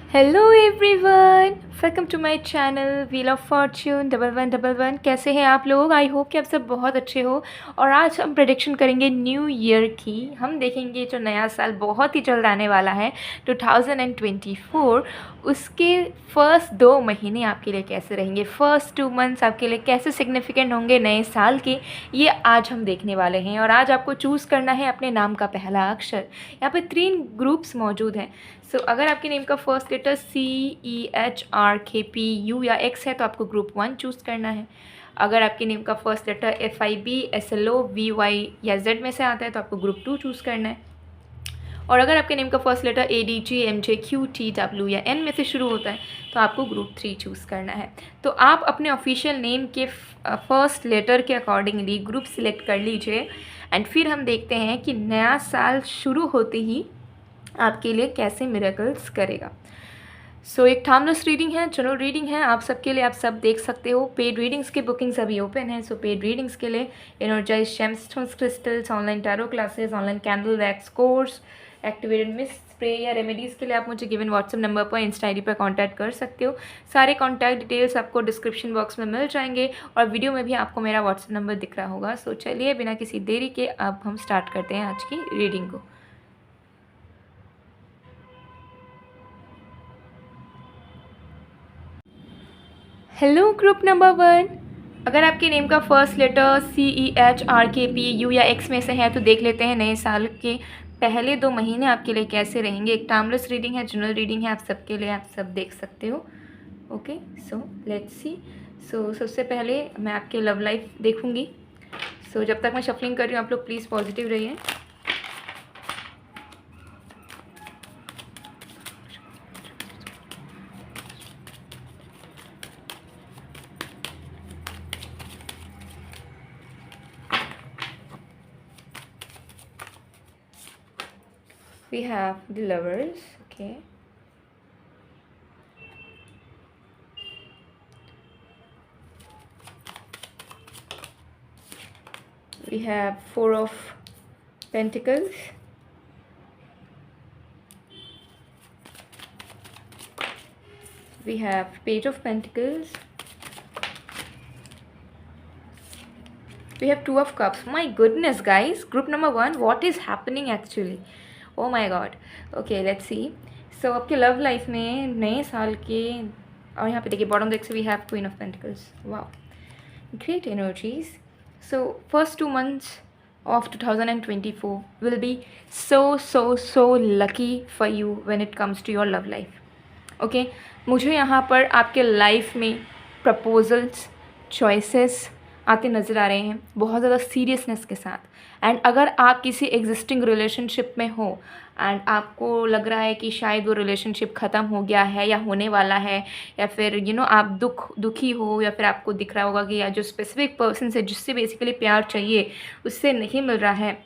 Hello everyone, welcome to my channel wheel of fortune 1111। कैसे हैं आप लोग? आई होप कि आप सब बहुत अच्छे हो। और आज हम प्रेडिक्शन करेंगे न्यू ईयर की। हम देखेंगे जो नया साल बहुत ही जल्द आने वाला है 2024, उसके फर्स्ट 2 महीने आपके लिए कैसे रहेंगे, फर्स्ट 2 मंथ्स आपके लिए कैसे सिग्निफिकेंट होंगे नए साल के, ये आज हम देखने वाले हैं। और आज आपको चूज़ करना है अपने नाम का पहला अक्षर। यहाँ पे 3 ग्रुप्स मौजूद हैं। अगर आपके नेम का फर्स्ट लेटर CEHRKPU या X है तो आपको ग्रुप 1 चूज़ करना है। अगर आपके नेम का first letter FIB SLO VY या Z में से आता है तो आपको ग्रुप 2 चूज़ करना है। और अगर आपके नेम का फर्स्ट लेटर ADGMJQTW या N में से शुरू होता है तो आपको ग्रुप 3 चूज़ करना है। तो आप अपने ऑफिशियल नेम के फर्स्ट लेटर के अकॉर्डिंगली ग्रुप सिलेक्ट कर लीजिए। एंड फिर हम देखते हैं कि नया साल शुरू होते ही आपके लिए कैसे मिरेकल्स करेगा। एक टाइमलेस रीडिंग है, जनरल रीडिंग है आप सबके लिए, आप सब देख सकते हो। पेड रीडिंग्स की बुकिंग्स अभी ओपन है। पेड रीडिंग्स के लिए energize gemstones crystals, online tarot classes, online candle wax course, activated mist spray या रेमेडीज़ के लिए आप मुझे गिवन व्हाट्सएप नंबर पर इंस्टा आईडी पर कांटेक्ट कर सकते हो। सारे कॉन्टैक्ट डिटेल्स आपको डिस्क्रिप्शन बॉक्स में मिल जाएंगे और वीडियो में भी आपको मेरा व्हाट्सएप नंबर दिख रहा होगा। चलिए बिना किसी देरी के अब हम स्टार्ट करते हैं आज की रीडिंग को। हेलो ग्रुप नंबर 1, अगर आपके नेम का फर्स्ट लेटर CEHRKPU या X में से है तो देख लेते हैं नए साल के पहले 2 महीने आपके लिए कैसे रहेंगे। एक टाइमलेस रीडिंग है, जनरल रीडिंग है आप सबके लिए, आप सब देख सकते हो। Okay, let's see. सबसे पहले मैं आपके लव लाइफ देखूंगी। जब तक मैं शफलिंग कर रही हूँ आप लोग प्लीज़ पॉजिटिव रहिए। We have the lovers, okay. We have 4 of Pentacles. We have Page of Pentacles. We have 2 of Cups. My goodness guys, group number 1, what is happening actually? Oh my god. Okay, let's see. आपके love life में नए साल के, और यहाँ पे देखिए bottom deck से we have queen of pentacles. Wow, great energies. First 2 months of 2024 will be so lucky for you when it comes to your love life. Okay, मुझे यहाँ पर आपके लाइफ में प्रपोजल्स, चॉइसेस आते नज़र आ रहे हैं बहुत ज़्यादा सीरियसनेस के साथ। एंड अगर आप किसी एग्जिस्टिंग रिलेशनशिप में हो एंड आपको लग रहा है कि शायद वो रिलेशनशिप ख़त्म हो गया है या होने वाला है, या फिर आप दुखी हो, या फिर आपको दिख रहा होगा कि या जो स्पेसिफिक पर्सन से जिससे बेसिकली प्यार चाहिए उससे नहीं मिल रहा है,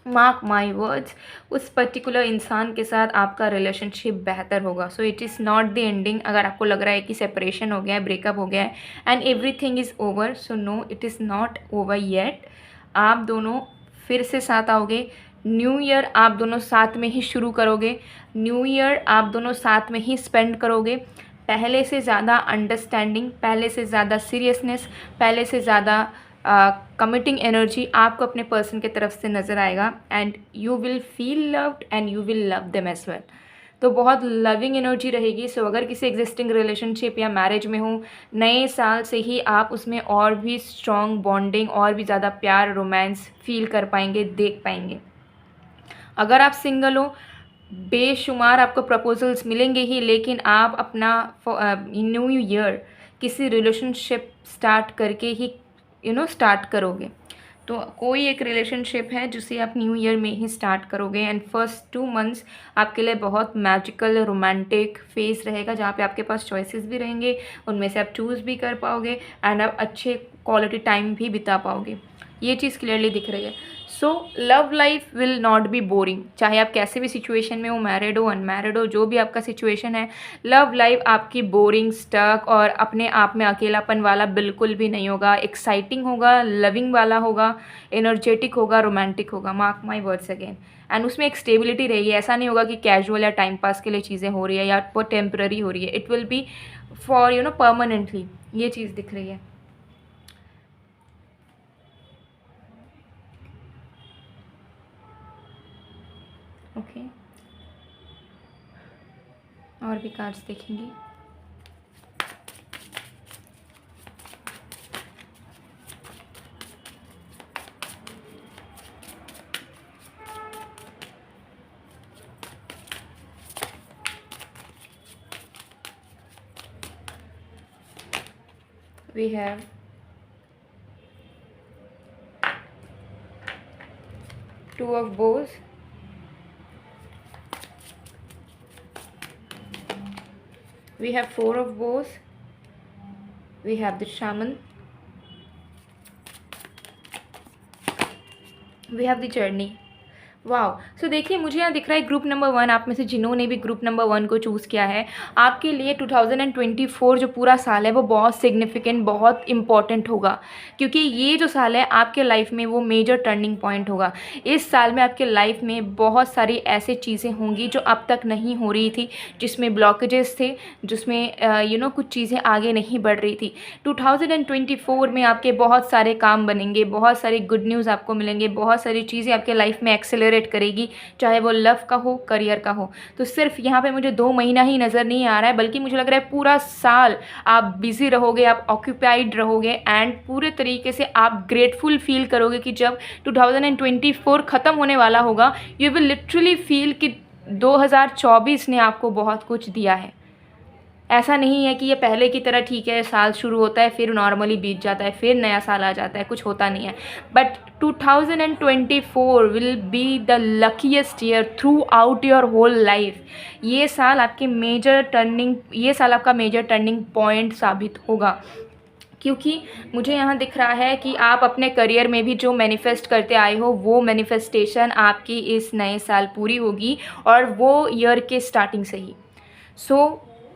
मार्क माई वर्ड्स, उस पर्टिकुलर इंसान के साथ आपका रिलेशनशिप बेहतर होगा। It is not the ending. अगर आपको लग रहा है कि सेपरेशन हो गया है, ब्रेकअप हो गया है and everything is over, no, it is not over yet. आप दोनों फिर से साथ आओगे। न्यू ईयर आप दोनों साथ में ही शुरू करोगे। न्यू ईयर आप दोनों साथ में ही स्पेंड करोगे। पहले से ज़्यादा अंडरस्टैंडिंग, पहले से ज़्यादा सीरियसनेस, पहले से ज़्यादा कमिटिंग एनर्जी आपको अपने पर्सन के तरफ से नज़र आएगा। And you will feel loved and you will love them as well. बहुत लविंग एनर्जी रहेगी। अगर किसी एग्जिस्टिंग रिलेशनशिप या मैरिज में हो, नए साल से ही आप उसमें और भी स्ट्रॉन्ग बॉन्डिंग, और भी ज़्यादा प्यार, रोमांस फील कर पाएंगे, देख पाएंगे। अगर आप सिंगल हो, बेशुमार आपको प्रपोजल्स मिलेंगे ही, लेकिन आप अपना न्यू ईयर किसी रिलेशनशिप स्टार्ट करके ही स्टार्ट करोगे। कोई एक रिलेशनशिप है जिसे आप न्यू ईयर में ही स्टार्ट करोगे। एंड फर्स्ट 2 months आपके लिए बहुत मैजिकल रोमांटिक फेस रहेगा, जहाँ पे आपके पास चॉइसेस भी रहेंगे, उनमें से आप चूज़ भी कर पाओगे एंड आप अच्छे क्वालिटी टाइम भी बिता पाओगे। ये चीज़ क्लियरली दिख रही है। So love life will not be boring, चाहे आप कैसे भी सिचुएशन में हो, मैरिड हो अनमैरिड हो, जो भी आपका सिचुएशन है, लव लाइफ आपकी बोरिंग, स्टक और अपने आप में अकेलापन वाला बिल्कुल भी नहीं होगा। एक्साइटिंग होगा, लविंग वाला होगा, एनर्जेटिक होगा, रोमांटिक होगा, mark my words again. And उसमें एक स्टेबिलिटी रहेगी, ऐसा नहीं होगा कि कैजुअल या टाइम पास के लिए चीज़ें हो रही है या वो टेम्पररी हो रही है। It will B for permanently, ये चीज़ दिख रही है। ओके और भी कार्ड्स देखेंगे। We have two of bows, we have four of bows, we have the shaman, we have the journey. Wow. So देखिए मुझे यहाँ दिख रहा है ग्रुप नंबर 1, आप में से जिन्होंने भी ग्रुप नंबर 1 को चूज़ किया है, आपके लिए 2024 जो पूरा साल है वो बहुत सिग्निफिकेंट, बहुत इम्पॉर्टेंट होगा, क्योंकि ये जो साल है आपके लाइफ में वो मेजर टर्निंग पॉइंट होगा। इस साल में आपके लाइफ में बहुत सारी ऐसी चीज़ें होंगी जो अब तक नहीं हो रही थी, जिसमें ब्लॉकेजेस थे, जिसमें कुछ चीज़ें आगे नहीं बढ़ रही थी। 2024 में आपके बहुत सारे काम बनेंगे, बहुत सारी गुड न्यूज़ आपको मिलेंगे, बहुत सारी चीज़ें आपके लाइफ में एक्सेलरेट करेगी, चाहे वो लव का हो, करियर का हो। तो सिर्फ यहाँ पे मुझे 2 महीना ही नज़र नहीं आ रहा है, बल्कि मुझे लग रहा है पूरा साल आप बिजी रहोगे, आप ऑक्यूपाइड रहोगे एंड पूरे तरीके से आप ग्रेटफुल फील करोगे कि जब 2024 ख़त्म होने वाला होगा, यू विल लिटरली फील कि 2024 ने आपको बहुत कुछ दिया है। ऐसा नहीं है कि ये पहले की तरह ठीक है, साल शुरू होता है फिर नॉर्मली बीत जाता है, फिर नया साल आ जाता है, कुछ होता नहीं है। But 2024 will be the luckiest year throughout your whole life. ये साल आपका मेजर टर्निंग पॉइंट साबित होगा, क्योंकि मुझे यहाँ दिख रहा है कि आप अपने करियर में भी जो मैनिफेस्ट करते आए हो, वो मैनिफेस्टेशन आपकी इस नए साल पूरी होगी, और वो ईयर के स्टार्टिंग से ही।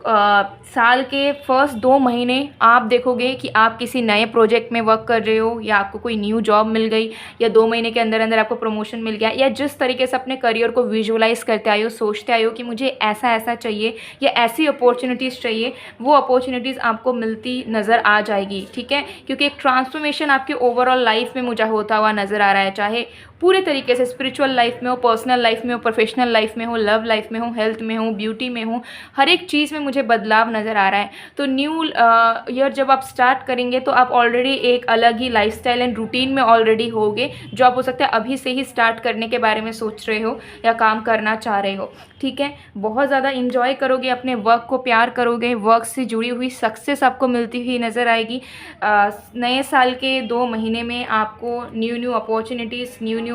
साल के फर्स्ट 2 महीने आप देखोगे कि आप किसी नए प्रोजेक्ट में वर्क कर रहे हो, या आपको कोई न्यू जॉब मिल गई, या 2 महीने के अंदर अंदर आपको प्रमोशन मिल गया, या जिस तरीके से अपने करियर को विजुअलाइज करते आए हो, सोचते आए हो कि मुझे ऐसा ऐसा चाहिए या ऐसी अपॉर्चुनिटीज़ चाहिए, वो अपॉर्चुनिटीज़ आपको मिलती नज़र आ जाएगी। ठीक है, क्योंकि एक ट्रांसफॉर्मेशन आपके ओवरऑल लाइफ में मुझे होता हुआ नज़र आ रहा है, चाहे पूरे तरीके से स्पिरिचुअल लाइफ में हो, पर्सनल लाइफ में हो, प्रोफेशनल लाइफ में हो, लव लाइफ में हो, हेल्थ में हो, ब्यूटी में हो, हर एक चीज़ में मुझे बदलाव नज़र आ रहा है। तो न्यू ईयर जब आप स्टार्ट करेंगे तो आप ऑलरेडी एक अलग ही लाइफस्टाइल एंड रूटीन में ऑलरेडी होगे, जो आप हो सकता है अभी से ही स्टार्ट करने के बारे में सोच रहे हो या काम करना चाह रहे हो। ठीक है, बहुत ज़्यादा इंजॉय करोगे, अपने वर्क को प्यार करोगे, वर्क से जुड़ी हुई सक्सेस आपको मिलती हुई नज़र आएगी। नए साल के 2 महीने में आपको न्यू अपॉर्चुनिटीज़, न्यू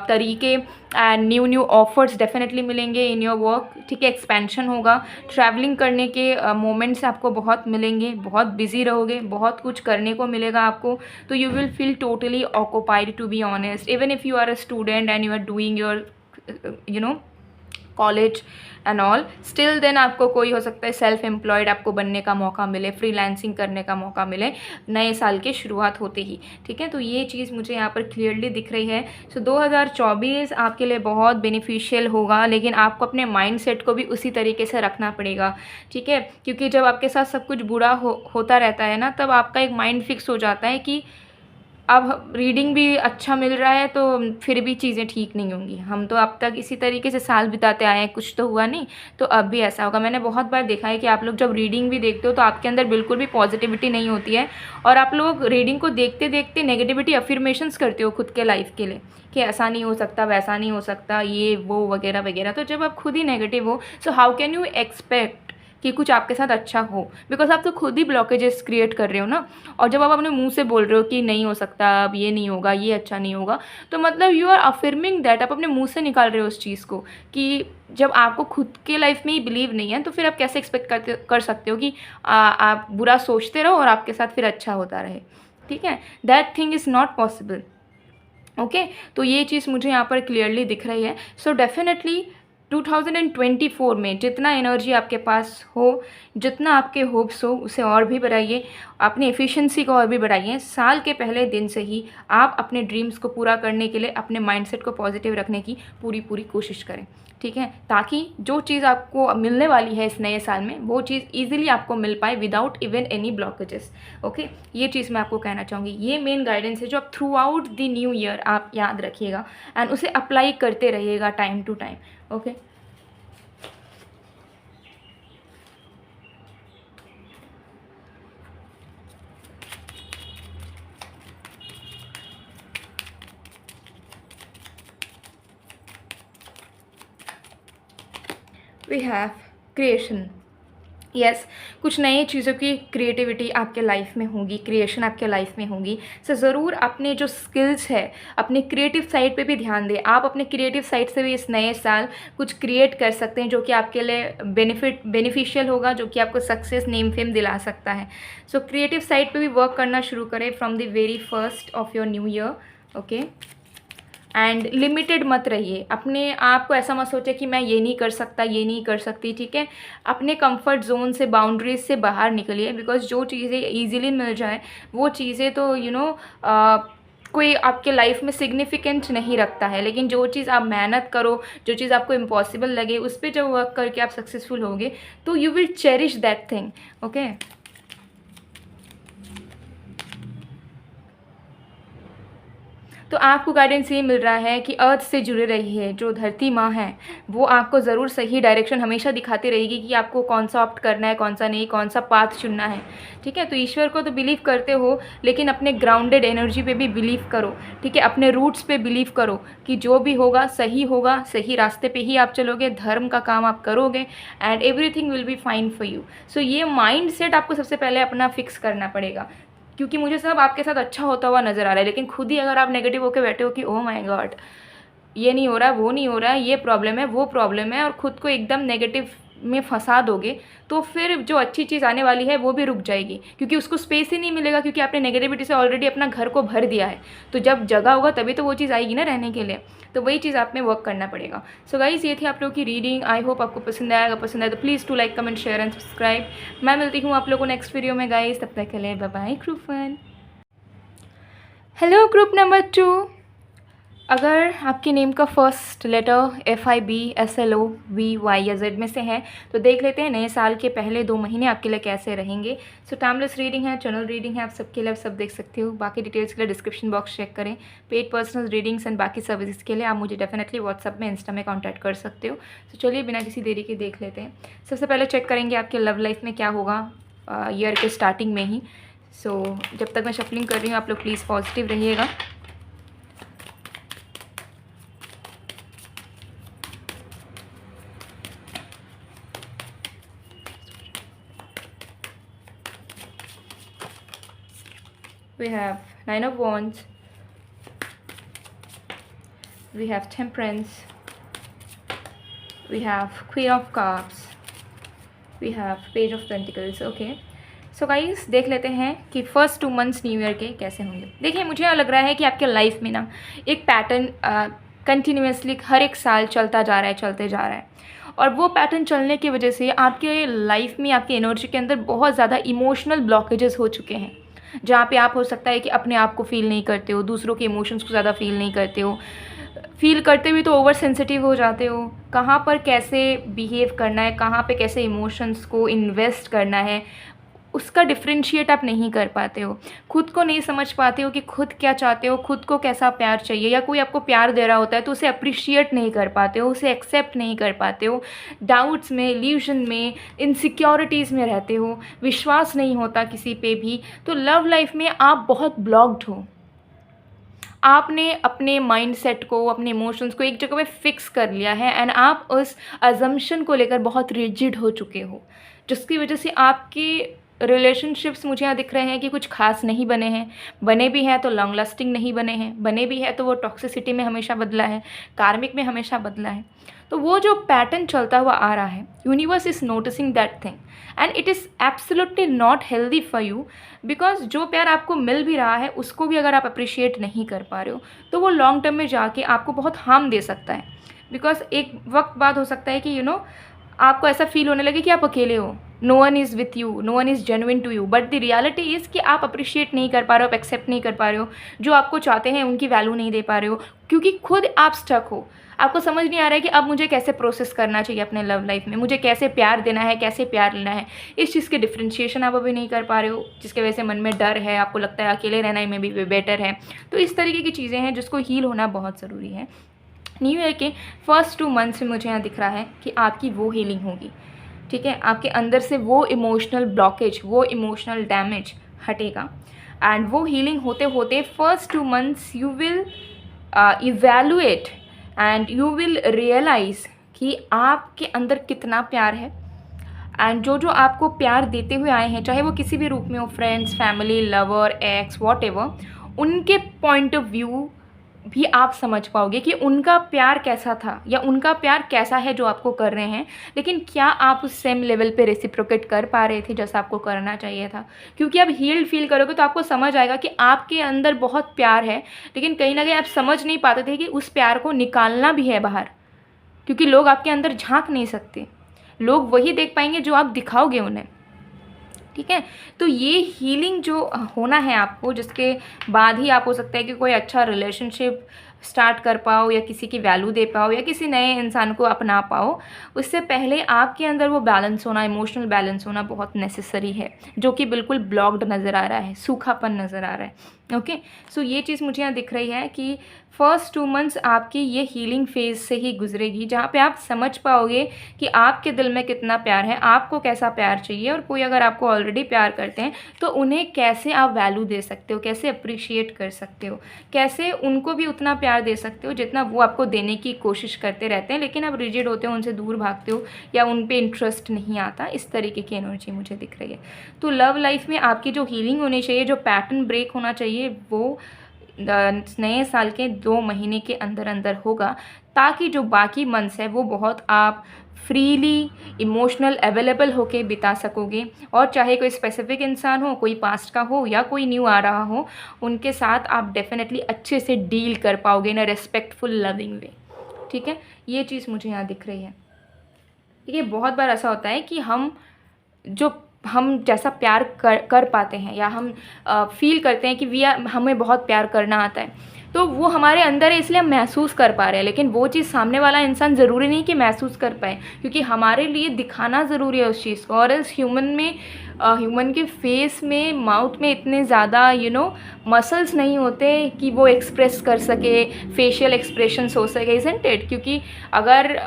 तरीके एंड न्यू ऑफर्स डेफिनेटली मिलेंगे इन योर वर्क। ठीक है, एक्सपेंशन होगा, ट्रैवलिंग करने के मोमेंट्स आपको बहुत मिलेंगे, बहुत बिजी रहोगे, बहुत कुछ करने को मिलेगा आपको। तो you will feel totally occupied, to be honest, even if you are a student and you are doing your college and all, still then आपको कोई हो सकता है सेल्फ एम्प्लॉयड आपको बनने का मौका मिले, फ्रीलांसिंग करने का मौका मिले नए साल की शुरुआत होते ही। ठीक है, तो ये चीज़ मुझे यहाँ पर क्लियरली दिख रही है। सो 2024 आपके लिए बहुत बेनिफिशियल होगा, लेकिन आपको अपने माइंडसेट को भी उसी तरीके से रखना पड़ेगा। ठीक है, क्योंकि जब आपके साथ सब कुछ बुरा होता रहता है ना, तब आपका एक माइंड फिक्स हो जाता है कि अब रीडिंग भी अच्छा मिल रहा है तो फिर भी चीज़ें ठीक नहीं होंगी। हम तो अब तक इसी तरीके से साल बिताते आए हैं, कुछ तो हुआ नहीं, तो अब भी ऐसा होगा। मैंने बहुत बार देखा है कि आप लोग जब रीडिंग भी देखते हो तो आपके अंदर बिल्कुल भी पॉजिटिविटी नहीं होती है, और आप लोग रीडिंग को देखते देखते नेगेटिविटी अफर्मेशंस करते हो खुद के लाइफ के लिए कि ऐसा नहीं हो सकता, वैसा नहीं हो सकता, ये वो वगैरह वगैरह। तो जब आप खुद ही नेगेटिव हो, so how can you expect कि कुछ आपके साथ अच्छा हो, बिकॉज आप तो खुद ही ब्लॉकेजेस क्रिएट कर रहे हो ना। और जब आप अपने मुंह से बोल रहे हो कि नहीं हो सकता, अब ये नहीं होगा, ये अच्छा नहीं होगा, तो मतलब यू आर अफर्मिंग दैट, आप अपने मुंह से निकाल रहे हो उस चीज़ को, कि जब आपको खुद के लाइफ में ही बिलीव नहीं है तो फिर आप कैसे एक्सपेक्ट कर सकते हो कि आप बुरा सोचते रहो और आपके साथ फिर अच्छा होता रहे। ठीक है, that thing is not possible. Okay, तो ये चीज़ मुझे यहाँ पर क्लियरली दिख रही है। सो डेफिनेटली 2024 में जितना एनर्जी आपके पास हो, जितना आपके होप्स हो, उसे और भी बढ़ाइए, अपनी एफिशिएंसी को और भी बढ़ाइए। साल के पहले दिन से ही आप अपने ड्रीम्स को पूरा करने के लिए अपने माइंडसेट को पॉजिटिव रखने की पूरी पूरी कोशिश करें, ठीक है, ताकि जो चीज़ आपको मिलने वाली है इस नए साल में वो चीज़ ईजिली आपको मिल पाए without even any blockages. Okay, ये चीज़ मैं आपको कहना चाहूँगी। ये मेन गाइडेंस है जो आप throughout the new year आप याद रखिएगा एंड उसे अप्लाई करते रहिएगा time to time. Okay, we have creation. Yes, कुछ नई चीज़ों की क्रिएटिविटी आपके लाइफ में होगी, क्रिएशन आपके लाइफ में होगी। सो ज़रूर अपने जो स्किल्स है, अपने क्रिएटिव साइड पे भी ध्यान दें। आप अपने क्रिएटिव साइड से भी इस नए साल कुछ क्रिएट कर सकते हैं जो कि आपके लिए बेनिफिशियल होगा, जो कि आपको सक्सेस, नेम फेम दिला सकता है। सो क्रिएटिव साइड पे भी वर्क करना शुरू करें from the very first of your new year. Okay, and limited मत रहिए। अपने आप को ऐसा मत सोचे कि मैं ये नहीं कर सकता, ये नहीं कर सकती, ठीक है। अपने कंफर्ट जोन से, बाउंड्रीज से बाहर निकलिए, बिकॉज जो चीज़ें ईजिली मिल जाए वो चीज़ें तो कोई आपके लाइफ में सिग्निफिकेंट नहीं रखता है। लेकिन जो चीज़ आप मेहनत करो, जो चीज़ आपको इम्पॉसिबल लगे, उस पर जब वर्क करके आप सक्सेसफुल होगे तो you will cherish that thing. Okay, तो आपको गाइडेंस ये मिल रहा है कि अर्थ से जुड़े रहिए। जो धरती माँ है वो आपको ज़रूर सही डायरेक्शन हमेशा दिखाती रहेगी कि आपको कौन सा ऑप्ट करना है, कौन सा नहीं, कौन सा पाथ चुनना है, ठीक है। तो ईश्वर को तो बिलीव करते हो, लेकिन अपने ग्राउंडेड एनर्जी पे भी बिलीव करो, ठीक है। अपने रूट्स पे बिलीव करो कि जो भी होगा, सही रास्ते पे ही आप चलोगे, धर्म का काम आप करोगे and everything will be fine for you. So ये माइंड सेट आपको सबसे पहले अपना फिक्स करना पड़ेगा, क्योंकि मुझे सब आपके साथ अच्छा होता हुआ नज़र आ रहा है, लेकिन खुद ही अगर आप नेगेटिव होकर बैठे हो कि ओह माय गॉड ये नहीं हो रहा, वो नहीं हो रहा, ये प्रॉब्लम है, वो प्रॉब्लम है, और ख़ुद को एकदम नेगेटिव में फंसा दोगे, तो फिर जो अच्छी चीज़ आने वाली है वो भी रुक जाएगी, क्योंकि उसको स्पेस ही नहीं मिलेगा, क्योंकि आपने नेगेटिविटी से ऑलरेडी अपना घर को भर दिया है। तो जब जगह होगा तभी तो वो चीज़ आएगी ना रहने के लिए। तो वही चीज़ आप में वर्क करना पड़ेगा। सो गाइज़, ये थी आप लोगों की रीडिंग। आई होप आपको पसंद आएगा। पसंद आए तो please to like, comment, share and subscribe. मैं मिलती हूँ आप लोगों को नेक्स्ट वीडियो में गाइज़। तब तक के लिए bye bye, group 1। Hello group number 2। अगर आपके नेम का फर्स्ट लेटर FIBSLOVY या Z में से है तो देख लेते हैं नए साल के पहले 2 महीने आपके लिए कैसे रहेंगे। सो टाइमलेस रीडिंग है, चैनल रीडिंग है, आप सबके लिए आप सब देख सकते हो। बाकी डिटेल्स के लिए डिस्क्रिप्शन बॉक्स चेक करें। पेड पर्सनल रीडिंग्स एंड बाकी सर्विसेज के लिए आप मुझे डेफिनेटली व्हाट्सअप में, इंस्टा में कॉन्टैक्ट कर सकते हो। तो चलिए बिना किसी देरी के देख लेते हैं। सबसे पहले चेक करेंगे आपके लव लाइफ में क्या होगा ईयर के स्टार्टिंग में ही। सो जब तक मैं शफलिंग कर रही हूँ आप लोग प्लीज़ पॉजिटिव रहिएगा। We have 9 of Wands, we have Temperance, we have Queen of Cups, we have Page of Pentacles. Okay, so guys देख लेते हैं कि फर्स्ट 2 मंथ्स न्यू ईयर के कैसे होंगे। देखिए, मुझे लग रहा है कि आपके लाइफ में ना एक पैटर्न कंटिन्यूसली हर एक साल चलता जा रहा है, चलते जा रहा है, और वो पैटर्न चलने की वजह से आपके लाइफ में, आपकी एनर्जी के अंदर बहुत ज़्यादा इमोशनल ब्लॉकेजेस हो चुके हैं, जहाँ पे आप हो सकता है कि अपने आप को फील नहीं करते हो, दूसरों के इमोशंस को ज़्यादा फील नहीं करते हो, फील करते हुए तो ओवर सेंसिटिव हो जाते हो। कहाँ पर कैसे बिहेव करना है, कहाँ पे कैसे इमोशंस को इन्वेस्ट करना है, उसका डिफ्रेंशिएट आप नहीं कर पाते हो। खुद को नहीं समझ पाते हो कि खुद क्या चाहते हो, खुद को कैसा प्यार चाहिए, या कोई आपको प्यार दे रहा होता है तो उसे अप्रिशिएट नहीं कर पाते हो, उसे एक्सेप्ट नहीं कर पाते हो। डाउट्स में, इल्यूजन में, इनसिक्योरिटीज़ में रहते हो, विश्वास नहीं होता किसी पे भी। तो लव लाइफ में आप बहुत ब्लॉक्ड हो। आपने अपने माइंडसेट को, अपने इमोशंस को एक जगह पे फिक्स कर लिया है एंड आप उस अजम्पशन को लेकर बहुत रिजिड हो चुके हो, जिसकी वजह से आपके रिलेशनशिप्स मुझे यहाँ दिख रहे हैं कि कुछ खास नहीं बने हैं, बने भी हैं तो लॉन्ग लास्टिंग नहीं बने हैं, बने भी हैं तो वो टॉक्सिसिटी में हमेशा बदला है, कार्मिक में हमेशा बदला है। तो वो जो पैटर्न चलता हुआ आ रहा है, universe is noticing that thing and it is absolutely not healthy for you, because जो प्यार आपको मिल भी रहा है उसको भी अगर आप अप्रिशिएट नहीं कर पा रहे हो तो वो लॉन्ग टर्म में जाके आपको बहुत हार्म दे सकता है। बिकॉज एक वक्त बाद हो सकता है कि आपको ऐसा फील होने लगे कि आप अकेले हो, no one is with you, no one is genuine to you, but the reality is कि आप अप्रिशिएट नहीं कर पा रहे हो, आप एक्सेप्ट नहीं कर पा रहे हो, जो आपको चाहते हैं उनकी वैल्यू नहीं दे पा रहे हो, क्योंकि खुद आप स्टक हो। आपको समझ नहीं आ रहा है कि अब मुझे कैसे प्रोसेस करना चाहिए अपने लव लाइफ में, मुझे कैसे प्यार देना है, कैसे प्यार लेना है। इस चीज़ के डिफ्रेंशिएशन आप अभी नहीं कर पा रहे हो, जिसके वजह से मन में डर है, आपको लगता है अकेले रहना ही में भी बेटर है। तो इस तरीके की चीज़ें हैं जिसको हील होना बहुत ज़रूरी है। न्यू ईयर के फर्स्ट 2 मंथ्स में मुझे यहाँ दिख रहा है कि आपकी वो हीलिंग होगी, ठीक है। आपके अंदर से वो इमोशनल ब्लॉकेज, वो इमोशनल डैमेज हटेगा एंड वो हीलिंग होते होते first 2 months you will evaluate and you will realize कि आपके अंदर कितना प्यार है। एंड जो जो आपको प्यार देते हुए आए हैं, चाहे वो किसी भी रूप में हो, friends, family, lover, x, whatever, उनके पॉइंट ऑफ व्यू भी आप समझ पाओगे कि उनका प्यार कैसा था या उनका प्यार कैसा है जो आपको कर रहे हैं, लेकिन क्या आप उस सेम लेवल पे रेसिप्रोकेट कर पा रहे थे जैसा आपको करना चाहिए था। क्योंकि आप हील्ड फील करोगे तो आपको समझ आएगा कि आपके अंदर बहुत प्यार है, लेकिन कहीं ना कहीं आप समझ नहीं पाते थे कि उस प्यार को निकालना भी है बाहर, क्योंकि लोग आपके अंदर झांक नहीं सकते, लोग वही देख पाएंगे जो आप दिखाओगे उन्हें, ठीक है। तो ये हीलिंग जो होना है आपको, जिसके बाद ही आप हो सकता है कि कोई अच्छा रिलेशनशिप स्टार्ट कर पाओ या किसी की वैल्यू दे पाओ या किसी नए इंसान को अपना पाओ, उससे पहले आपके अंदर वो बैलेंस होना, इमोशनल बैलेंस होना बहुत नेसेसरी है, जो कि बिल्कुल ब्लॉक्ड नज़र आ रहा है, सूखापन नज़र आ रहा है। ओके, सो ये चीज़ मुझे यहाँ दिख रही है कि फर्स्ट 2 मंथ्स आपकी ये हीलिंग फेज़ से ही गुजरेगी, जहाँ पे आप समझ पाओगे कि आपके दिल में कितना प्यार है, आपको कैसा प्यार चाहिए, और कोई अगर आपको ऑलरेडी प्यार करते हैं तो उन्हें कैसे आप वैल्यू दे सकते हो, कैसे अप्रिशिएट कर सकते हो, कैसे उनको भी उतना प्यार दे सकते हो जितना वो आपको देने की कोशिश करते रहते हैं, लेकिन आप रिजिड होते हो, उनसे दूर भागते हो या उन पर इंटरेस्ट नहीं आता। इस तरीके की एनर्जी मुझे दिख रही है। तो लव लाइफ में आपकी जो हीलिंग होनी चाहिए, जो पैटर्न ब्रेक होना चाहिए, वो नए साल के 2 महीने के अंदर अंदर होगा, ताकि जो बाकी मंथ्स है वो बहुत आप फ्रीली इमोशनल अवेलेबल होके बिता सकोगे। और चाहे कोई स्पेसिफिक इंसान हो, कोई पास्ट का हो या कोई न्यू आ रहा हो, उनके साथ आप डेफिनेटली अच्छे से डील कर पाओगे इन अ रेस्पेक्टफुल लविंग वे, ठीक है। ये चीज़ मुझे यहाँ दिख रही है। ठीक है, बहुत बार ऐसा होता है कि हम जैसा प्यार कर पाते हैं या हम फील करते हैं कि हमें बहुत प्यार करना आता है, तो वो हमारे अंदर है, इसलिए हम महसूस कर पा रहे हैं, लेकिन वो चीज़ सामने वाला इंसान ज़रूरी नहीं कि महसूस कर पाए, क्योंकि हमारे लिए दिखाना ज़रूरी है उस चीज़ को। और इस ह्यूमन के फेस में, माउथ में इतने ज़्यादा मसल्स नहीं होते कि वो एक्सप्रेस कर सके, फेशियल एक्सप्रेशंस हो सके, इज़न्ट इट। क्योंकि अगर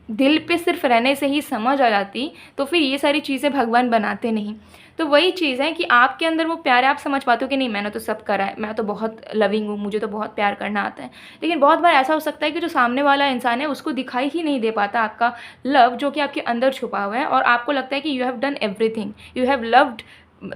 दिल पे सिर्फ रहने से ही समझ आ जाती तो फिर ये सारी चीज़ें भगवान बनाते नहीं। तो वही चीज़ है कि आपके अंदर वो प्यार है, आप समझ पाते हो कि नहीं, मैंने तो सब करा है, मैं तो बहुत लविंग हूँ, मुझे तो बहुत प्यार करना आता है। लेकिन बहुत बार ऐसा हो सकता है कि जो सामने वाला इंसान है उसको दिखाई ही नहीं दे पाता आपका लव, जो कि आपके अंदर छुपा हुआ है, और आपको लगता है कि you have done everything, you have loved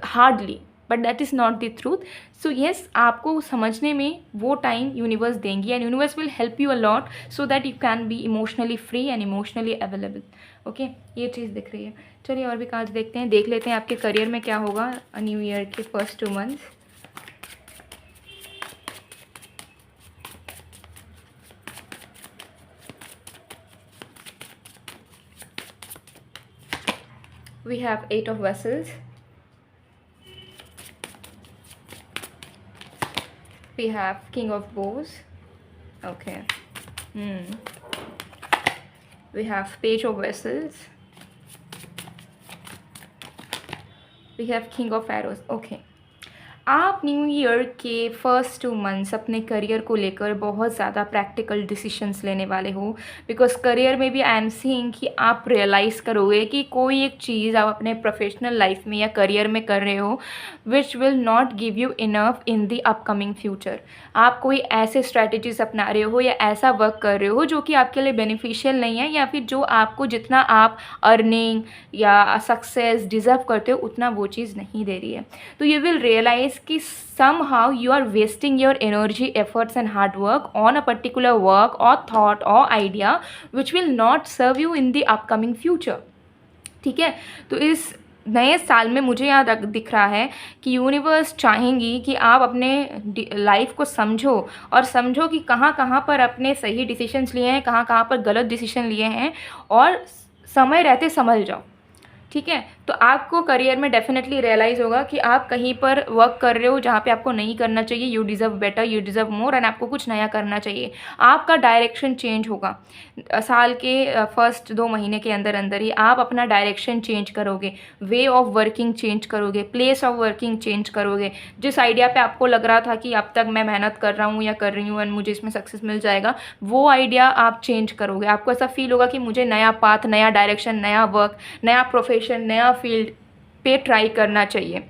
hardly, but that is not the truth. So yes, आपको समझने में वो टाइम यूनिवर्स देंगी, and universe will help you a lot so that you can be emotionally free and emotionally available. Okay, ये चीज़ दिख रही है। चलिए और भी कार्ड्स देखते हैं, देख लेते हैं आपके करियर में क्या होगा न्यू ईयर के first 2 months. We have 8 of Vessels. We have King of Bows. Okay. We have Page of Vessels. We have King of Arrows. Okay. आप न्यू ईयर के फर्स्ट 2 मंथ्स अपने करियर को लेकर बहुत ज़्यादा प्रैक्टिकल डिसीजंस लेने वाले हो, बिकॉज करियर में भी आई एम सीइंग कि आप रियलाइज़ करोगे कि कोई एक चीज़ आप अपने प्रोफेशनल लाइफ में या करियर में कर रहे हो which will not give you enough in the upcoming future. आप कोई ऐसे स्ट्रैटेजीज अपना रहे हो या ऐसा वर्क कर रहे हो जो कि आपके लिए बेनिफिशियल नहीं है, या फिर जो आपको जितना आप अर्निंग या सक्सेस डिज़र्व करते हो उतना वो चीज़ नहीं दे रही है। तो यू विल रियलाइज कि somehow you are wasting your energy, efforts and hard work on a particular work or thought or idea which will not serve you in the upcoming future। ठीक है, तो इस नए साल में मुझे यहाँ दिख रहा है कि यूनिवर्स चाहेंगी कि आप अपने लाइफ को समझो और समझो कि कहाँ कहाँ पर अपने सही डिसीजंस लिए हैं, कहाँ कहाँ पर गलत डिसीजन लिए हैं, और समय रहते संभल जाओ। ठीक है, तो आपको करियर में डेफिनेटली रियलाइज़ होगा कि आप कहीं पर वर्क कर रहे हो जहाँ पे आपको नहीं करना चाहिए। You deserve better, you deserve more, and आपको कुछ नया करना चाहिए। आपका डायरेक्शन चेंज होगा। साल के फर्स्ट 2 महीने के अंदर अंदर ही आप अपना डायरेक्शन चेंज करोगे, वे ऑफ वर्किंग चेंज करोगे, प्लेस ऑफ वर्किंग चेंज करोगे। जिस आइडिया पे आपको लग रहा था कि अब तक मैं मेहनत कर रहा हूँ या कर रही हूँ एंड मुझे इसमें सक्सेस मिल जाएगा, वो आइडिया आप चेंज करोगे। आपको ऐसा फील होगा कि मुझे नया पाथ, नया डायरेक्शन, नया वर्क, नया प्रोफेशन, नया फील्ड पे ट्राई करना चाहिए।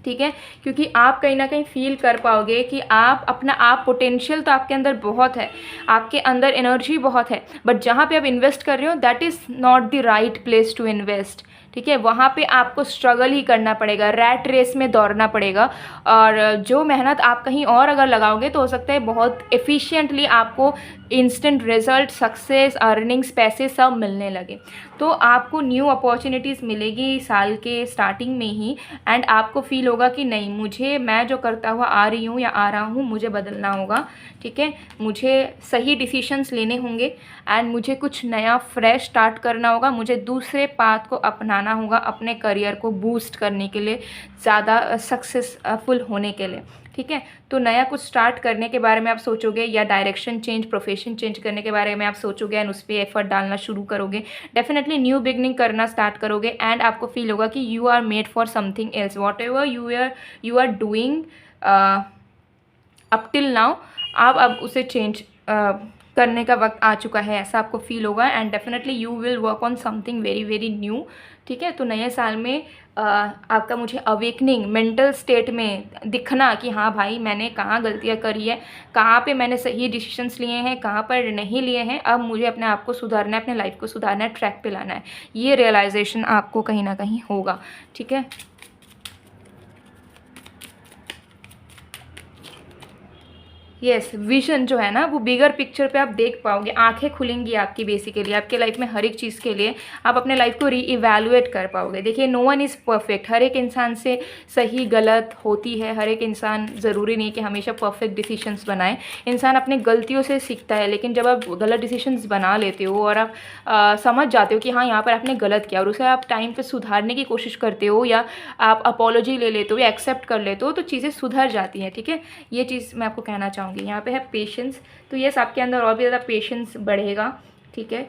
ठीक है, क्योंकि आप कहीं ना कहीं फील कर पाओगे कि आप अपना आप पोटेंशियल तो आपके अंदर बहुत है, आपके अंदर एनर्जी बहुत है, बट जहाँ पे आप इन्वेस्ट कर रहे हो that is not the right place to invest. ठीक है, वहाँ पे आपको स्ट्रगल ही करना पड़ेगा, रैट रेस में दौड़ना पड़ेगा, और जो मेहनत आप कहीं और अगर लगाओगे तो हो सकता है बहुत एफिशिएंटली आपको इंस्टेंट रिजल्ट, सक्सेस, अर्निंग्स, पैसे सब मिलने लगे। तो आपको न्यू अपॉर्चुनिटीज़ मिलेगी साल के स्टार्टिंग में ही, एंड आपको फील होगा कि नहीं, मुझे मैं जो करता हुआ आ रही हूँ या आ रहा हूँ मुझे बदलना होगा। ठीक है, मुझे सही डिसीशंस लेने होंगे एंड मुझे कुछ नया फ्रेश स्टार्ट करना होगा। मुझे दूसरे पाथ को अपनाना होगा अपने करियर को बूस्ट करने के लिए, ज़्यादा सक्सेसफुल होने के लिए। ठीक है, तो नया कुछ स्टार्ट करने के बारे में आप सोचोगे, या डायरेक्शन चेंज, प्रोफेशन चेंज करने के बारे में आप सोचोगे एंड उस पर एफर्ट डालना शुरू करोगे। डेफिनेटली न्यू बिगनिंग करना स्टार्ट करोगे एंड आपको फील होगा कि you are made for something else. Whatever you are doing up till now, आप अब उसे चेंज करने का वक्त आ चुका है, ऐसा आपको फील होगा, and definitely you will work on something very very new. ठीक है, तो नए साल में आपका मुझे अवेकनिंग मेंटल स्टेट में दिखना कि हाँ भाई, मैंने कहाँ गलतियाँ करी है, कहाँ पे मैंने सही डिसीजंस लिए हैं, कहाँ पर नहीं लिए हैं, अब मुझे अपने आप को सुधारना है, अपने लाइफ को सुधारना है, ट्रैक पे लाना है। ये रियलाइजेशन आपको कहीं ना कहीं होगा। ठीक है, यस, विजन जो है ना वो बिगर पिक्चर पे आप देख पाओगे, आंखें खुलेंगी आपकी, बेसिकली आपके लाइफ में हर एक चीज़ के लिए आप अपने लाइफ को री इवैल्यूएट कर पाओगे। देखिए, नो वन इज़ परफेक्ट, हर एक इंसान से सही गलत होती है, हर एक इंसान ज़रूरी नहीं कि हमेशा परफेक्ट डिसीशंस बनाए। इंसान अपने गलतियों से सीखता है, लेकिन जब आप गलत डिसीशंस बना लेते हो और आप समझ जाते हो कि हाँ यहाँ पर आपने गलत किया और उसे आप टाइम पर सुधारने की कोशिश करते हो, या आप अपॉलोजी ले लेते हो या एक्सेप्ट कर लेते हो, तो चीज़ें सुधर जाती हैं। ठीक है, ये चीज़ मैं आपको कहना चाहूँगी। यहाँ पे है पेशेंस, तो यस, आपके अंदर और भी ज़्यादा पेशेंस बढ़ेगा। ठीक है,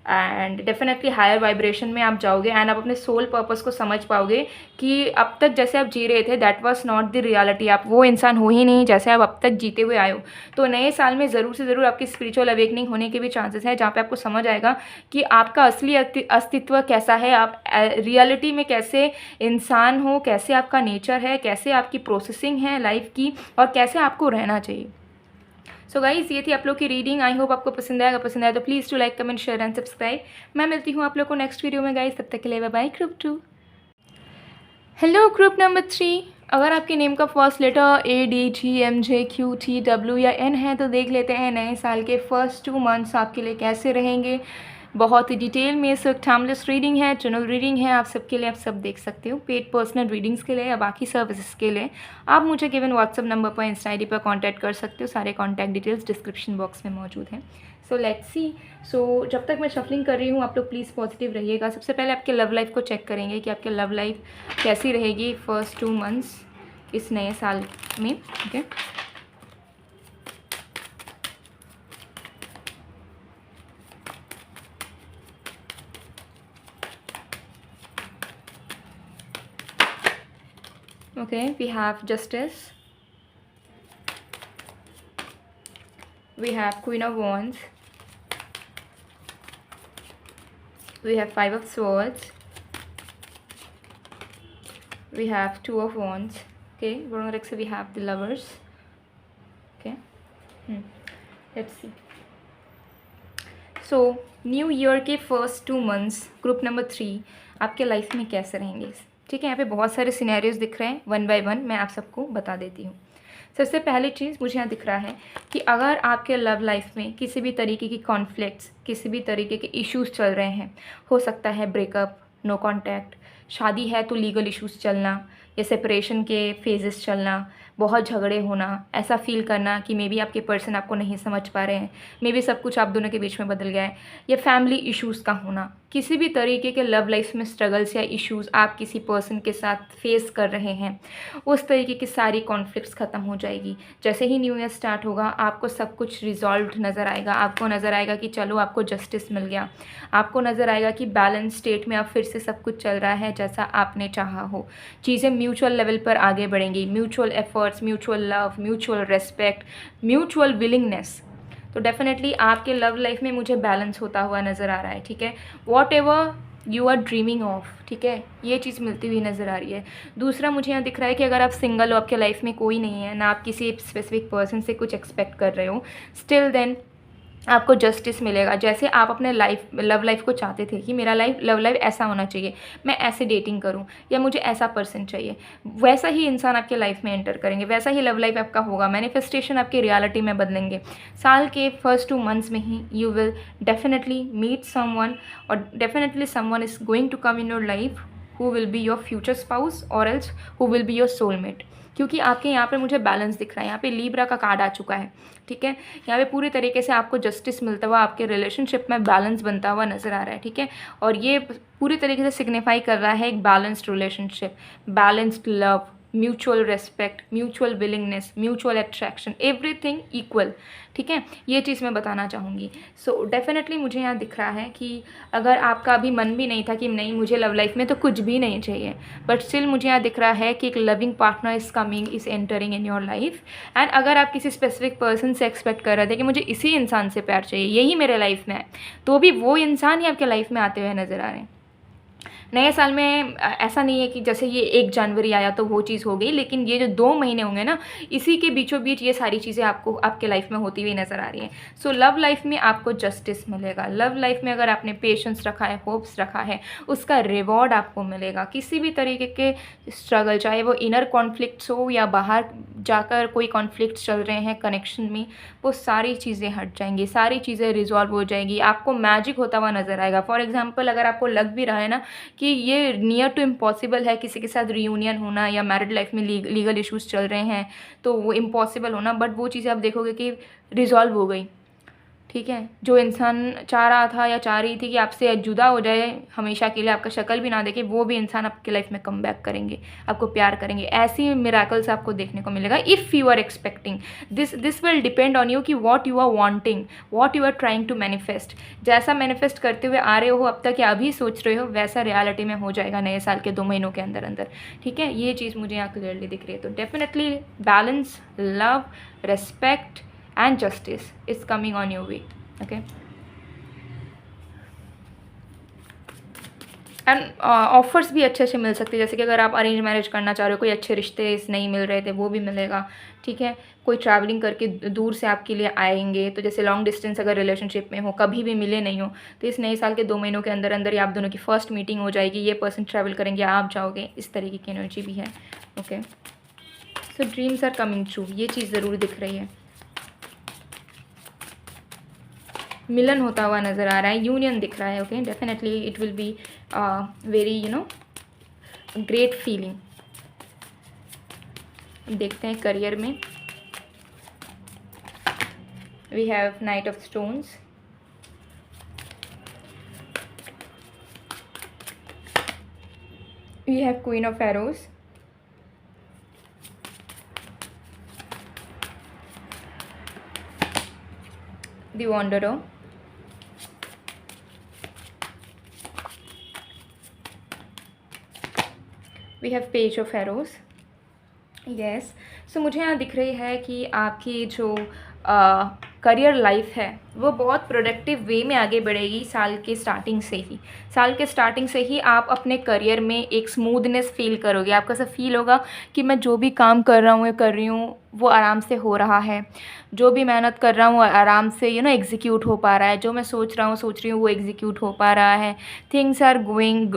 एंड डेफिनेटली हायर वाइब्रेशन में आप जाओगे एंड आप अपने सोल पर्पस को समझ पाओगे कि अब तक जैसे आप जी रहे थे that was not the reality. आप वो इंसान हो ही नहीं जैसे आप अब तक जीते हुए आए हो। तो नए साल में ज़रूर से ज़रूर आपकी स्पिरिचुअल अवेकनिंग होने के भी चांसेस हैं, जहाँ पे आपको समझ आएगा कि आपका असली अस्तित्व कैसा है, आप रियलिटी में कैसे इंसान हो, कैसे आपका नेचर है, कैसे आपकी प्रोसेसिंग है लाइफ की, और कैसे आपको रहना चाहिए। सो गाइस, ये थी आप लोग की रीडिंग। आई होप आपको पसंद आएगा। पसंद आया तो please to like, comment, share and subscribe. मैं मिलती हूँ आप लोग को नेक्स्ट वीडियो में गाइस, तब तक के लिए bye bye. Group 2, hello group number 3। अगर आपके नेम का फर्स्ट लेटर ADGMJQTW या N है तो देख लेते हैं नए साल के फर्स्ट 2 मंथ्स आपके लिए कैसे रहेंगे। बहुत ही डिटेल में इस वक्त टाइमलेस रीडिंग है, चैनल रीडिंग है, आप सबके लिए, आप सब देख सकते हो। पेड पर्सनल रीडिंग्स के लिए या बाकी सर्विसेज के लिए आप मुझे गिवन व्हाट्सअप नंबर पर, इंस्टा ID पर कांटेक्ट कर सकते हो। सारे कांटेक्ट डिटेल्स डिस्क्रिप्शन बॉक्स में मौजूद हैं। So let's see. सो जब तक मैं शफलिंग कर रही हूँ आप लोग प्लीज़ पॉजिटिव रहिएगा। सबसे पहले आपके लव लाइफ को चेक करेंगे कि आपके लव लाइफ कैसी रहेगी फर्स्ट 2 मंथ्स इस नए साल में। Okay, Okay, we have Justice. We have Queen of Wands. We have Five of Swords. We have Two of Wands. Okay, we have the Lovers. Okay, let's see. So new year के first 2 months group number 3 आपके life में कैसे रहेंगे? ठीक है, यहाँ पे बहुत सारे सिनेरियोज दिख रहे हैं, 1 बाय 1 मैं आप सबको बता देती हूँ। सबसे पहली चीज़ मुझे यहाँ दिख रहा है कि अगर आपके लव लाइफ में किसी भी तरीके की कॉन्फ्लिक्ट्स, किसी भी तरीके के इश्यूज़ चल रहे हैं, हो सकता है ब्रेकअप, नो कॉन्टैक्ट, शादी है तो लीगल इश्यूज़ चलना या सेपरेशन के फेजेस चलना, बहुत झगड़े होना, ऐसा फील करना कि मे बी आपके पर्सन आपको नहीं समझ पा रहे हैं, मे बी सब कुछ आप दोनों के बीच में बदल गया है, या फैमिली इश्यूज़ का होना, किसी भी तरीके के लव लाइफ में स्ट्रगल्स या इश्यूज़ आप किसी पर्सन के साथ फेस कर रहे हैं, उस तरीके की सारी कॉन्फ्लिक्ट्स ख़त्म हो जाएगी। जैसे ही न्यू ईयर स्टार्ट होगा आपको सब कुछ रिजॉल्व नज़र आएगा। आपको नज़र आएगा कि चलो आपको जस्टिस मिल गया। आपको नज़र आएगा कि बैलेंस स्टेट में अब फिर से सब कुछ चल रहा है जैसा आपने चाहा हो। चीज़ें म्यूचुअल लेवल पर आगे बढ़ेंगी, mutual efforts, mutual love, mutual respect, mutual willingness. तो डेफिनेटली आपके लव लाइफ में मुझे बैलेंस होता हुआ नज़र आ रहा है। ठीक है, whatever you are dreaming of, ठीक है, ये चीज़ मिलती हुई नज़र आ रही है। दूसरा मुझे यहाँ दिख रहा है कि अगर आप सिंगल हो, आपके लाइफ में कोई नहीं है ना, आप किसी स्पेसिफिक पर्सन से कुछ एक्सपेक्ट कर रहे हो, स्टिल देन आपको जस्टिस मिलेगा। जैसे आप अपने लव लाइफ को चाहते थे कि मेरा लव लाइफ ऐसा होना चाहिए, मैं ऐसे डेटिंग करूं या मुझे ऐसा पर्सन चाहिए, वैसा ही इंसान आपके लाइफ में एंटर करेंगे, वैसा ही लव लाइफ आपका होगा। मैनिफेस्टेशन आपकी रियलिटी में बदलेंगे। साल के फर्स्ट 2 मंथ्स में ही you will definitely meet someone, और definitely someone is going to come in your life who will be your future spouse और else who will be your soulmate. क्योंकि आपके यहाँ पे मुझे बैलेंस दिख रहा है, यहाँ पे लीब्रा का कार्ड आ चुका है। ठीक है, यहाँ पे पूरी तरीके से आपको जस्टिस मिलता हुआ, आपके रिलेशनशिप में बैलेंस बनता हुआ नज़र आ रहा है। ठीक है, और ये पूरी तरीके से सिग्निफाई कर रहा है एक balanced relationship, balanced love, mutual respect, mutual willingness, mutual attraction, everything equal. ठीक है, ये चीज़ मैं बताना चाहूँगी। सो डेफिनेटली मुझे यहाँ दिख रहा है कि अगर आपका अभी मन भी नहीं था कि नहीं मुझे लव लाइफ में तो कुछ भी नहीं चाहिए, बट स्टिल मुझे यहाँ दिख रहा है कि एक loving partner is coming, is entering in your life. And अगर आप किसी स्पेसिफिक पर्सन से एक्सपेक्ट कर रहे थे कि मुझे इसी इंसान से प्यार चाहिए, यही मेरे लाइफ में है, तो भी वो इंसान ही आपके लाइफ में आते हुए नज़र आ रहे हैं। नए साल में ऐसा नहीं है कि जैसे ये 1 जनवरी आया तो वो चीज़ हो गई, लेकिन ये जो 2 महीने होंगे ना, इसी के बीचों बीच ये सारी चीज़ें आपको आपके लाइफ में होती हुई नज़र आ रही हैं। सो लव लाइफ में आपको जस्टिस मिलेगा। लव लाइफ में अगर आपने पेशेंस रखा है, होप्स रखा है, उसका रिवॉर्ड आपको मिलेगा। किसी भी तरीके के स्ट्रगल, चाहे वो इनर कॉन्फ्लिक्ट्स हो या बाहर जाकर कोई कॉन्फ्लिक्ट्स चल रहे हैं कनेक्शन में, वो सारी चीज़ें हट जाएंगी, सारी चीज़ें रिजॉल्व हो जाएंगी। आपको मैजिक होता हुआ नज़र आएगा। फॉर एग्जाम्पल, अगर आपको लग भी रहा है ना कि ये नियर टू इम्पॉसिबल है किसी के साथ रियूनियन होना, या मैरिड लाइफ में लीगल इश्यूज़ चल रहे हैं तो वो इम्पॉसिबल होना, बट वो चीज़ें आप देखोगे कि रिजॉल्व हो गई। ठीक है, जो इंसान चाह रहा था या चाह रही थी कि आपसे जुदा हो जाए हमेशा के लिए, आपका शक्ल भी ना देखे, वो भी इंसान आपके लाइफ में कम बैक करेंगे, आपको प्यार करेंगे। ऐसी मिराकल्स आपको देखने को मिलेगा if you are expecting this will depend on you कि what you are wanting, what you are trying to manifest. जैसा मैनिफेस्ट करते हुए आ रहे हो अब तक या अभी सोच रहे हो, वैसा रियलिटी में हो जाएगा नए साल के 2 महीनों के अंदर अंदर। ठीक है, ये चीज़ मुझे यहाँ क्लियरली दिख रही है। तो definitely balance, love, respect and justice is coming on your way. Okay, and offers भी अच्छे अच्छे मिल सकते हैं, जैसे कि अगर आप अरेंज मैरिज करना चाह रहे हो, कोई अच्छे रिश्ते नहीं मिल रहे थे, वो भी मिलेगा। ठीक है, कोई ट्रैवलिंग करके दूर से आपके लिए आएंगे, तो जैसे लॉन्ग डिस्टेंस अगर रिलेशनशिप में हो, कभी भी मिले नहीं हो, तो इस नए साल के 2 महीनों के अंदर अंदर ही आप दोनों की फर्स्ट मीटिंग हो जाएगी। ये पर्सन ट्रैवल करेंगे, आप जाओगे, इस तरीके की एनर्जी भी है। Okay, so dreams are coming true, ये चीज़ ज़रूर दिख रही है। मिलन होता हुआ नज़र आ रहा है, यूनियन दिख रहा है। Okay, definitely it will be very great feeling. देखते हैं करियर में। We have knight of stones, we have queen of arrows, the wanderer, we have page of arrows, yes. So मुझे यहाँ दिख रही है कि आपकी जो करियर लाइफ है वो बहुत प्रोडक्टिव वे में आगे बढ़ेगी साल के स्टार्टिंग से ही। साल के स्टार्टिंग से ही आप अपने करियर में एक स्मूथनेस फील करोगे। आपको ऐसा फील होगा कि मैं जो भी काम कर रहा हूँ या कर रही हूँ वो आराम से हो रहा है, जो भी मेहनत कर रहा हूँ आराम से एग्जीक्यूट हो पा रहा है, जो मैं सोच रहा हूँ सोच रही हूँ वो एग्जीक्यूट हो पा रहा है। Things are going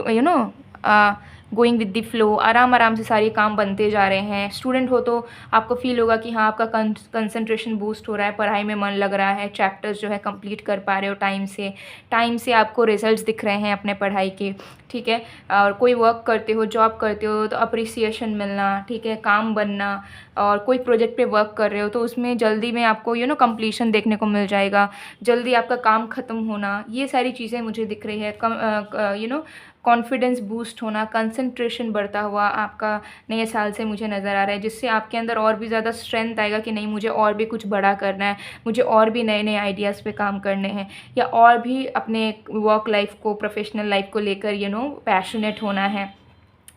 going with the flow, आराम आराम से सारे काम बनते जा रहे हैं। स्टूडेंट हो तो आपको फील होगा कि हाँ आपका कंसंट्रेशन बूस्ट हो रहा है, पढ़ाई में मन लग रहा है, चैप्टर्स जो है कंप्लीट कर पा रहे हो टाइम से आपको रिजल्ट्स दिख रहे हैं अपने पढ़ाई के, ठीक है। और कोई वर्क करते हो, जॉब करते हो तो अप्रिसिएशन मिलना, ठीक है, काम बनना, और कोई प्रोजेक्ट पे वर्क कर रहे हो तो उसमें जल्दी में आपको कंप्लीशन देखने को मिल जाएगा, जल्दी आपका काम ख़त्म होना, ये सारी चीज़ें मुझे दिख रही है। कॉन्फिडेंस बूस्ट होना, कंसंट्रेशन बढ़ता हुआ आपका नए साल से मुझे नज़र आ रहा है, जिससे आपके अंदर और भी ज़्यादा स्ट्रेंथ आएगा कि नहीं मुझे और भी कुछ बड़ा करना है, मुझे और भी नए नए आइडियाज़ पे काम करने हैं, या और भी अपने वर्क लाइफ को, प्रोफेशनल लाइफ को लेकर पैशनेट होना है।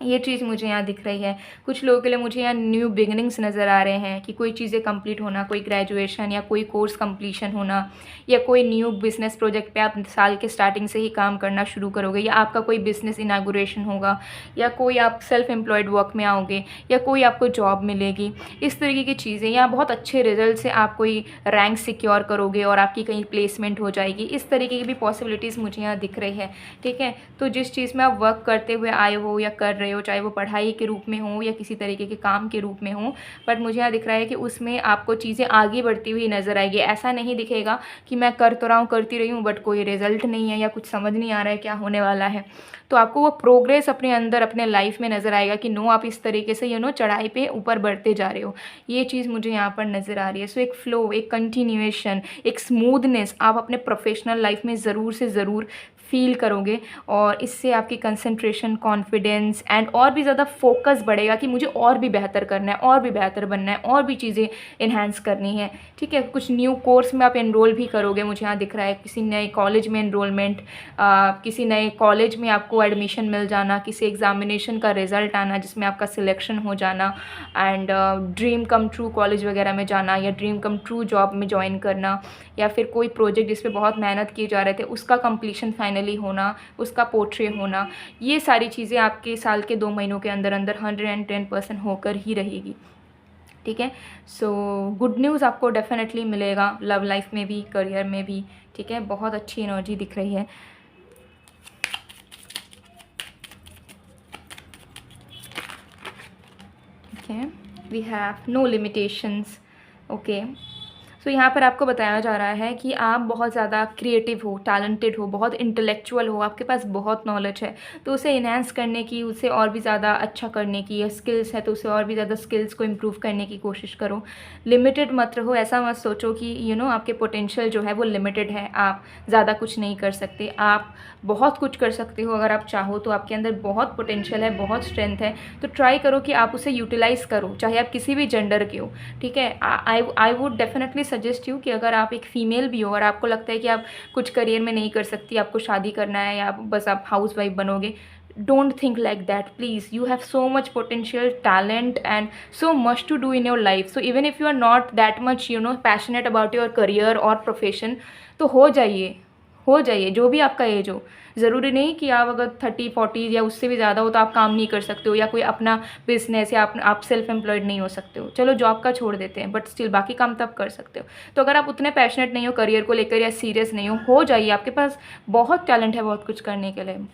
ये चीज़ मुझे यहाँ दिख रही है। कुछ लोगों के लिए मुझे यहाँ न्यू बिगिनिंग्स नज़र आ रहे हैं कि कोई चीज़ें कंप्लीट होना, कोई ग्रेजुएशन या कोई कोर्स कंप्लीशन होना, या कोई न्यू बिज़नेस प्रोजेक्ट पे आप साल के स्टार्टिंग से ही काम करना शुरू करोगे, या आपका कोई बिज़नेस इनागुरेशन होगा, या कोई आप सेल्फ एम्प्लॉयड वर्क में आओगे, या कोई आपको जॉब मिलेगी। इस तरीके की चीज़ें, या बहुत अच्छे रिजल्ट से आप कोई रैंक सिक्योर करोगे और आपकी कहीं प्लेसमेंट हो जाएगी। इस तरीके की भी पॉसिबिलिटीज़ मुझे यहाँ दिख रही है, ठीक है। तो जिस चीज़ में आप वर्क करते हुए आए हो या कर रहे हो, चाहे वो पढ़ाई के रूप में हो या किसी तरीके के काम के रूप में हो, बट मुझे यहाँ दिख रहा है कि उसमें आपको चीज़ें आगे बढ़ती हुई नज़र आएगी। ऐसा नहीं दिखेगा कि मैं कर तो रहा हूँ, करती रही हूँ, बट कोई रिजल्ट नहीं है या कुछ समझ नहीं आ रहा है क्या होने वाला है। तो आपको वो प्रोग्रेस अपने अंदर, अपने लाइफ में नज़र आएगा कि नो आप इस तरीके से चढ़ाई पे ऊपर बढ़ते जा रहे हो। ये चीज़ मुझे यहाँ पर नज़र आ रही है। सो एक फ्लो, एक कंटिन्यूएशन, एक स्मूथनेस आप अपने प्रोफेशनल लाइफ में ज़रूर से ज़रूर फील करोगे, और इससे आपकी कंसंट्रेशन, कॉन्फिडेंस एंड और भी ज़्यादा फोकस बढ़ेगा कि मुझे और भी बेहतर करना है, और भी बेहतर बनना है, और भी चीज़ें इन्हांस करनी है, ठीक है। कुछ न्यू कोर्स में आप एनरोल भी करोगे, मुझे यहाँ दिख रहा है किसी नए कॉलेज में एनरोलमेंट, किसी नए कॉलेज में आपको एडमिशन मिल जाना, किसी एग्जामिनेशन का रिज़ल्ट आना जिसमें आपका सिलेक्शन हो जाना, and dream come true college वगैरह में जाना, या ड्रीम कम ट्रू जॉब में ज्वाइन करना, या फिर कोई प्रोजेक्ट जिस पे बहुत मेहनत किए जा रहे थे उसका कंप्लीशन फाइनली होना, उसका पोर्ट्रे होना। ये सारी चीज़ें आपके साल के 2 महीनों के अंदर अंदर 110% होकर ही रहेगी, ठीक है। सो गुड न्यूज़ आपको डेफिनेटली मिलेगा, लव लाइफ में भी, करियर में भी, ठीक है। बहुत अच्छी एनर्जी दिख रही है। Okay, we have no limitations. Okay, so यहाँ पर आपको बताया जा रहा है कि आप बहुत ज़्यादा क्रिएटिव हो, टैलेंटेड हो, बहुत इंटेलेक्चुअल हो, आपके पास बहुत नॉलेज है, तो उसे इन्हेंस करने की, उसे और भी ज़्यादा अच्छा करने की, या स्किल्स है तो उसे और भी ज़्यादा स्किल्स को इम्प्रूव करने की कोशिश करो। लिमिटेड मत रहो, ऐसा मत सोचो कि आपके पोटेंशियल जो है वो लिमिटेड है, आप ज़्यादा कुछ नहीं कर सकते। आप बहुत कुछ कर सकते हो अगर आप चाहो तो। आपके अंदर बहुत पोटेंशियल है, बहुत स्ट्रेंथ है, तो ट्राई करो कि आप उसे यूटिलाइज़ करो, चाहे आप किसी भी जेंडर के हो, ठीक है। I would definitely suggest you कि अगर आप एक फ़ीमेल भी हो और आपको लगता है कि आप कुछ करियर में नहीं कर सकती, आपको शादी करना है, या बस आप हाउस वाइफ बनोगे, don't think like that, please. You have so much potential, talent and so much to do in your life. So even if you are not that much passionate about your career or profession, तो हो जाइए जो भी आपका as हो। ज़रूरी नहीं कि आप अगर 30-40 या उससे भी ज़्यादा हो तो आप काम नहीं कर सकते हो, या कोई अपना बिजनेस, या आप सेल्फ एम्प्लॉयड नहीं हो सकते हो। चलो जॉब का छोड़ देते हैं, बट स्टिल बाकी काम तब कर सकते हो। तो अगर आप उतने पैशनेट नहीं हो करियर को लेकर, या सीरियस नहीं हो जाइए। आपके पास बहुत टैलेंट है बहुत कुछ करने के लिए।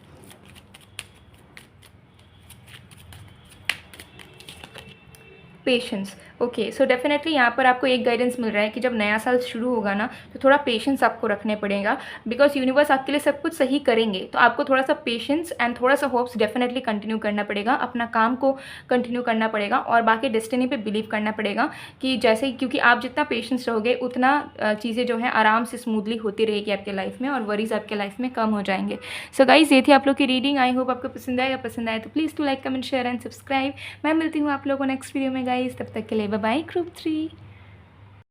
Patience, okay. सो डेफिनेटली यहाँ पर आपको एक गाइडेंस मिल रहा है कि जब नया साल शुरू होगा ना, तो थोड़ा पेशेंस आपको रखने पड़ेगा, बिकॉज यूनिवर्स आपके लिए सब कुछ सही करेंगे। तो आपको थोड़ा सा पेशेंस एंड थोड़ा सा होप्स डेफिनेटली कंटिन्यू करना पड़ेगा, अपना काम को कंटिन्यू करना पड़ेगा, और बाकी डेस्टिनी पे बिलीव करना पड़ेगा कि जैसे, क्योंकि आप जितना पेशेंस रहोगे उतना चीज़ें जो है आराम से स्मूथली होती रहेगी आपके लाइफ में, और वरीज आपके लाइफ में कम हो जाएंगे। सो गाइज, ये थी आप लोग की रीडिंग। आई होप आपको पसंद आएगा। पसंद आए तो please to like, comment, share and subscribe. मैं मिलती हूँ आप लोगों को नेक्स्ट वीडियो में गाइज। तब तक के लिए बाय बाय ग्रुप 3।